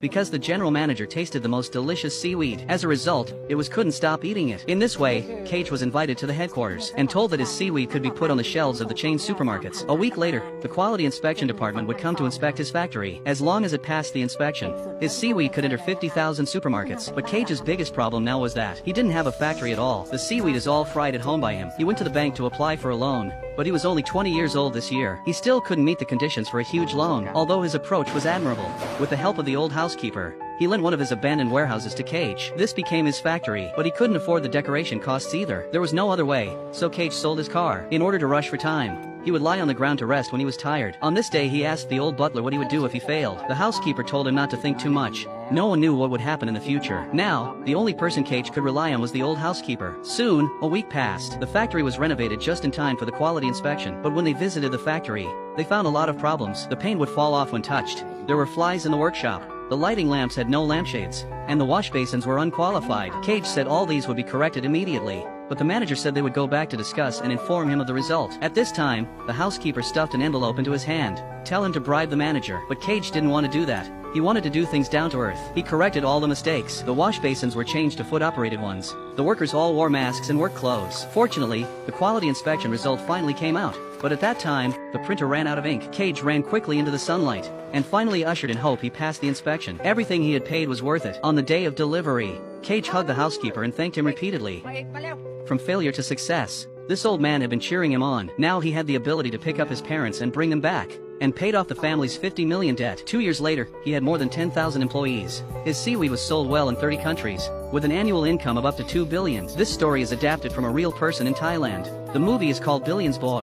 because the general manager tasted the most delicious seaweed. As a result, couldn't stop eating it. In this way, Cage was invited to the headquarters and told that his seaweed could be put on the shelves of the chain supermarkets. A week later, the quality inspection department would come to inspect his factory. As long as it passed the inspection, his seaweed could enter 50,000 supermarkets. But Cage's biggest problem now was that he didn't have a factory at all. The seaweed is all fried at home by him. He went to the bank to apply for a loan, but he was only 20 years old this year. He still couldn't meet the conditions for a huge loan, although his approach was admirable. With the help of the old housekeeper, he lent one of his abandoned warehouses to Cage. This became his factory, but he couldn't afford the decoration costs either. There was no other way, so Cage sold his car. In order to rush for time, he would lie on the ground to rest when he was tired. On this day he asked the old butler what he would do if he failed. The housekeeper told him not to think too much. No one knew what would happen in the future. Now, the only person Cage could rely on was the old housekeeper. Soon, a week passed. The factory was renovated just in time for the quality inspection, but when they visited the factory, they found a lot of problems. The paint would fall off when touched. There were flies in the workshop. The lighting lamps had no lampshades, and the wash basins were unqualified. Cage said all these would be corrected immediately, but the manager said they would go back to discuss and inform him of the result. At this time, the housekeeper stuffed an envelope into his hand. Tell him to bribe the manager, but Cage didn't want to do that. He wanted to do things down to earth. He corrected all the mistakes. The wash basins were changed to foot-operated ones. The workers all wore masks and work clothes. Fortunately, the quality inspection result finally came out. But at that time, the printer ran out of ink. Cage ran quickly into the sunlight, and finally ushered in hope he passed the inspection. Everything he had paid was worth it. On the day of delivery, Cage hugged the housekeeper and thanked him repeatedly. From failure to success, this old man had been cheering him on. Now he had the ability to pick up his parents and bring them back, and paid off the family's $50 million debt. 2 years later, he had more than 10,000 employees. His seaweed was sold well in 30 countries, with an annual income of up to $2 billion. This story is adapted from a real person in Thailand. The movie is called Billions Boy.